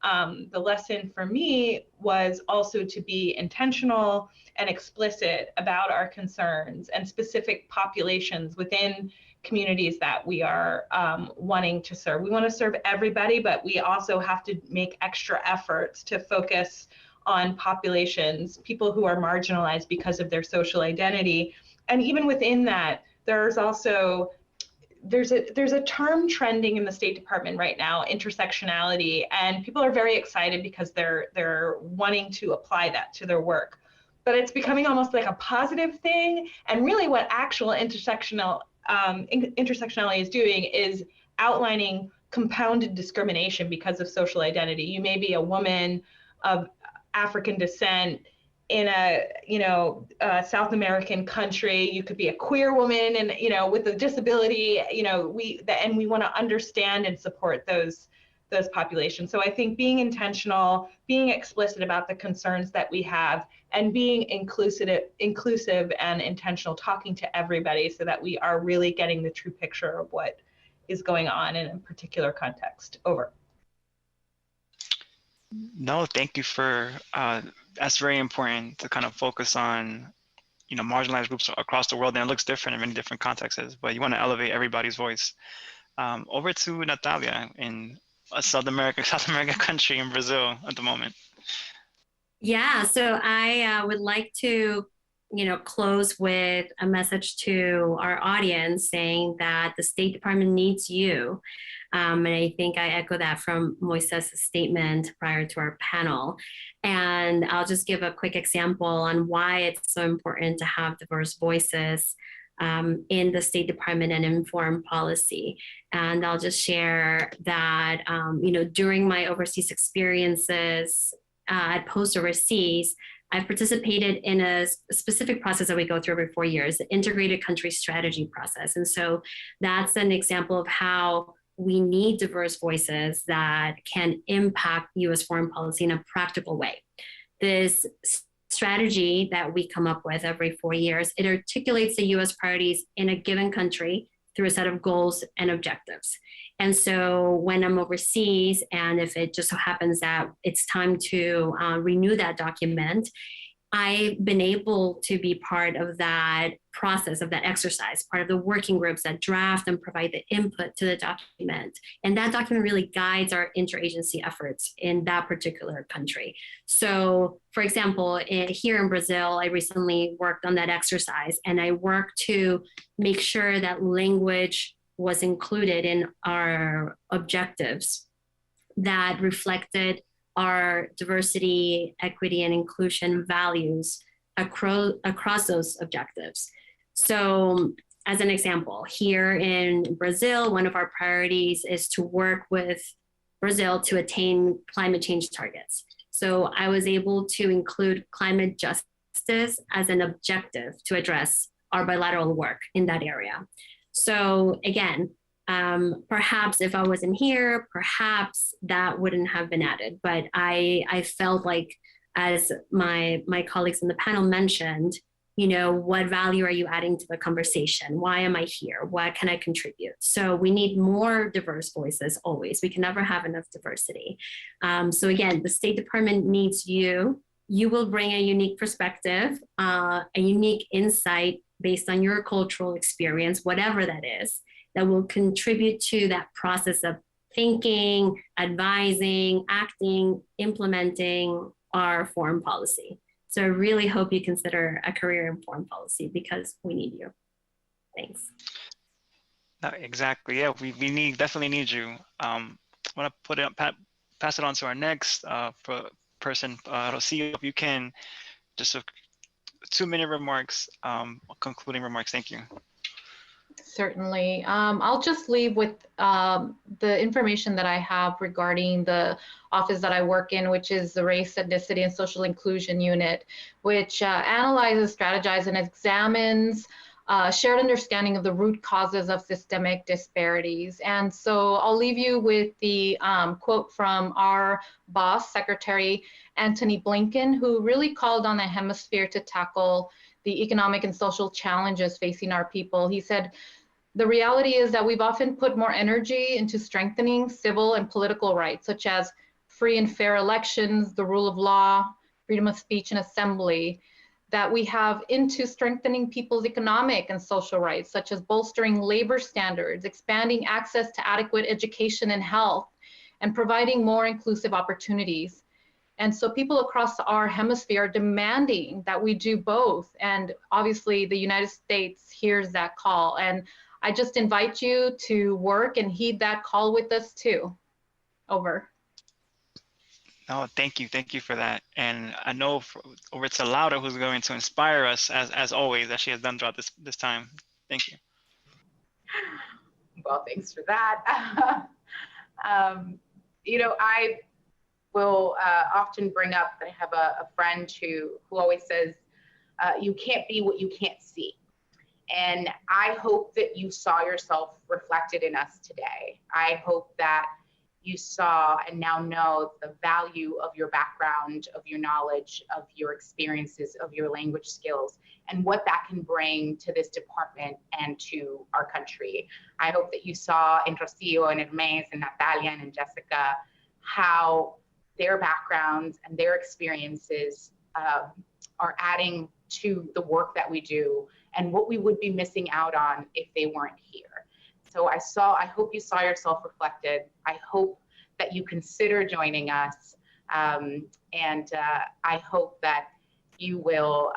the lesson for me was also to be intentional and explicit about our concerns and specific populations within communities that we are wanting to serve. We want to serve everybody, but we also have to make extra efforts to focus on populations, people who are marginalized because of their social identity. And even within that, there's a term trending in the State Department right now, intersectionality, and people are very excited because they're wanting to apply that to their work. But it's becoming almost like a positive thing. And really what actual intersectionality is doing is outlining compounded discrimination because of social identity. You may be a woman of African descent in a South American country. You could be a queer woman and with a disability. And we want to understand and support those populations. So I think being intentional, being explicit about the concerns that we have, and being inclusive and intentional, talking to everybody so that we are really getting the true picture of what is going on in a particular context. Over.
No, thank you for, that's very important to kind of focus on, marginalized groups across the world, and it looks different in many different contexts, but you want to elevate everybody's voice. Over to Natalia in a South American country in Brazil at the moment.
Yeah, so I would like to, close with a message to our audience saying that the State Department needs you. And I think I echo that from Moises' statement prior to our panel. And I'll just give a quick example on why it's so important to have diverse voices in the State Department and in foreign policy. And I'll just share that, during my overseas experiences at Post Overseas, I've participated in a specific process that we go through every 4 years, the integrated country strategy process. And so that's an example of how we need diverse voices that can impact U.S. foreign policy in a practical way. This strategy that we come up with every 4 years, it articulates the U.S. priorities in a given country through a set of goals and objectives. And so when I'm overseas, and if it just so happens that it's time to renew that document, I've been able to be part of that process, of that exercise, part of the working groups that draft and provide the input to the document. And that document really guides our interagency efforts in that particular country. So, for example, here in Brazil, I recently worked on that exercise, and I worked to make sure that language was included in our objectives that reflected our diversity, equity, and inclusion values across those objectives. So as an example, here in Brazil, one of our priorities is to work with Brazil to attain climate change targets. So I was able to include climate justice as an objective to address our bilateral work in that area. So again, perhaps if I wasn't here, perhaps that wouldn't have been added. But I felt like, as my colleagues in the panel mentioned, what value are you adding to the conversation? Why am I here? What can I contribute? So we need more diverse voices always. We can never have enough diversity. So again, the State Department needs you. You will bring a unique perspective, a unique insight based on your cultural experience, whatever that is, that will contribute to that process of thinking, advising, acting, implementing our foreign policy. So I really hope you consider a career in foreign policy because we need you. Thanks.
Exactly. Yeah, we definitely need you. I want to pass it on to our next person, Rocio. If you can, just 2-minute remarks, concluding remarks. Thank you.
Certainly. I'll just leave with the information that I have regarding the office that I work in, which is the Race, Ethnicity, and Social Inclusion Unit, which analyzes, strategizes, and examines shared understanding of the root causes of systemic disparities. And so I'll leave you with the quote from our boss, Secretary Antony Blinken, who really called on the hemisphere to tackle the economic and social challenges facing our people. He said, the reality is that we've often put more energy into strengthening civil and political rights, such as free and fair elections, the rule of law, freedom of speech and assembly, that we have into strengthening people's economic and social rights, such as bolstering labor standards, expanding access to adequate education and health, and providing more inclusive opportunities. And so people across our hemisphere are demanding that we do both. And obviously the United States hears that call. And I just invite you to work and heed that call with us too. Over.
No, thank you. Thank you for that. And I know over to Laura, who's going to inspire us as always, as she has done throughout this time. Thank you.
Well, thanks for that. You know, I will often bring up that I have a friend who always says, you can't be what you can't see. And I hope that you saw yourself reflected in us today. I hope that you saw and now know the value of your background, of your knowledge, of your experiences, of your language skills, and what that can bring to this department and to our country. I hope that you saw in Rocio and Hermes and Natalia and in Jessica how their backgrounds and their experiences are adding to the work that we do and what we would be missing out on if they weren't here. So I hope you saw yourself reflected. I hope that you consider joining us. And I hope that you will,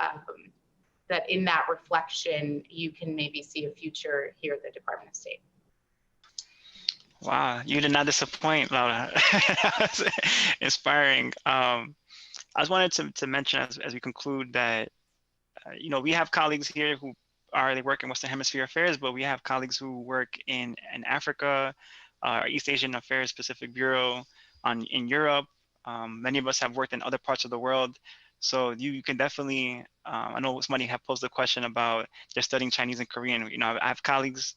that in that reflection, you can maybe see a future here at the Department of State.
Wow, you did not disappoint, Laura. That was inspiring. I just wanted to mention as we conclude that, you know, we have colleagues here who they work in Western Hemisphere affairs, but we have colleagues who work in Africa, our East Asian Affairs Pacific Bureau, in Europe. Many of us have worked in other parts of the world. So you can definitely, I know somebody have posed a question about they're studying Chinese and Korean. You know, I have colleagues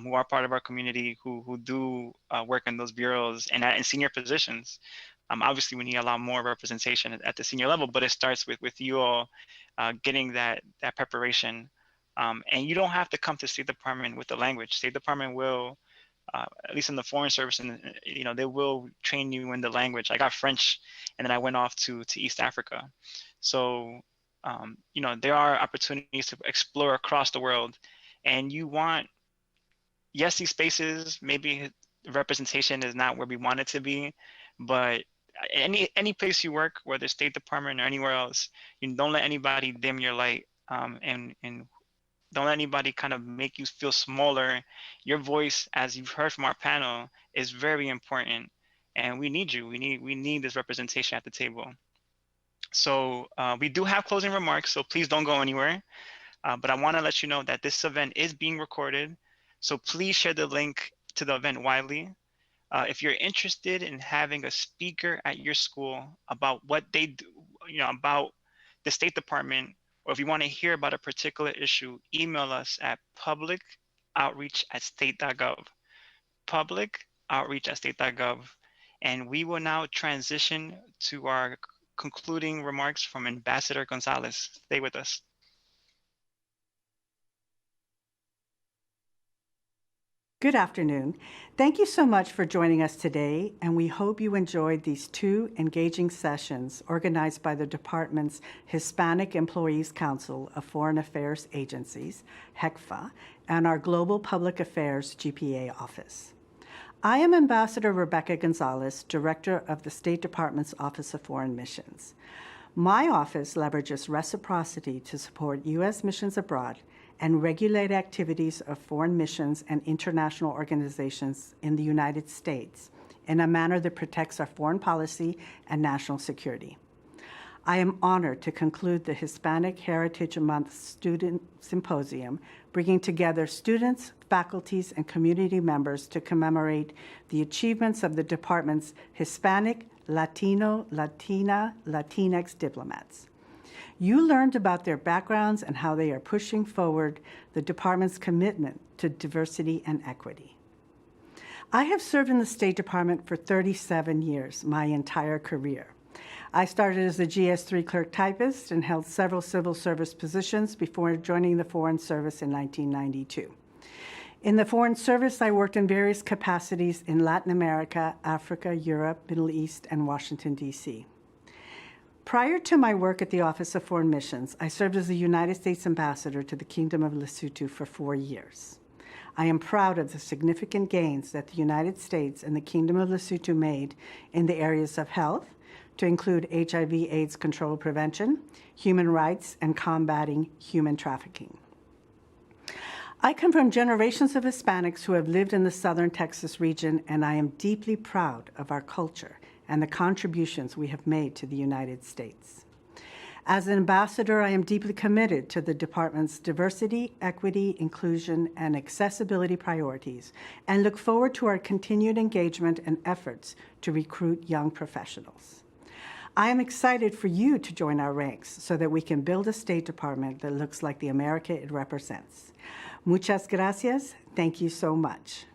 who are part of our community who do work in those bureaus and in senior positions. Obviously, we need a lot more representation at the senior level, but it starts with you all getting that preparation. And you don't have to come to State Department with the language. State Department will, at least in the Foreign Service, and you know, they will train you in the language. I got French, and then I went off to East Africa. So, you know, there are opportunities to explore across the world, and you want, yes, these spaces, maybe representation is not where we want it to be, but any place you work, whether State Department or anywhere else, you don't let anybody dim your light, and don't let anybody kind of make you feel smaller. Your voice, as you've heard from our panel, is very important, and we need you. We need this representation at the table. So we do have closing remarks, so please don't go anywhere. But I want to let you know that this event is being recorded, so please share the link to the event widely. If you're interested in having a speaker at your school about what they do, you know, about the State Department, or if you want to hear about a particular issue, email us at publicoutreach@state.gov, publicoutreach@state.gov. And we will now transition to our concluding remarks from Ambassador Gonzalez. Stay with us.
Good afternoon. Thank you so much for joining us today, and we hope you enjoyed these two engaging sessions organized by the Department's Hispanic Employees Council of Foreign Affairs Agencies, HECFA, and our Global Public Affairs GPA office. I am Ambassador Rebecca Gonzalez, Director of the State Department's Office of Foreign Missions. My office leverages reciprocity to support U.S. missions abroad and regulate activities of foreign missions and international organizations in the United States in a manner that protects our foreign policy and national security. I am honored to conclude the Hispanic Heritage Month Student Symposium, bringing together students, faculties, and community members to commemorate the achievements of the department's Hispanic, Latino, Latina, Latinx diplomats. You learned about their backgrounds and how they are pushing forward the department's commitment to diversity and equity. I have served in the State Department for 37 years, my entire career. I started as a GS3 clerk typist and held several civil service positions before joining the Foreign Service in 1992. In the Foreign Service, I worked in various capacities in Latin America, Africa, Europe, Middle East, and Washington, D.C. Prior to my work at the Office of Foreign Missions, I served as the United States Ambassador to the Kingdom of Lesotho for 4 years. I am proud of the significant gains that the United States and the Kingdom of Lesotho made in the areas of health, to include HIV/AIDS control prevention, human rights, and combating human trafficking. I come from generations of Hispanics who have lived in the southern Texas region, and I am deeply proud of our culture and the contributions we have made to the United States. As an ambassador, I am deeply committed to the department's diversity, equity, inclusion, and accessibility priorities, and look forward to our continued engagement and efforts to recruit young professionals. I am excited for you to join our ranks so that we can build a State Department that looks like the America it represents. Muchas gracias. Thank you so much.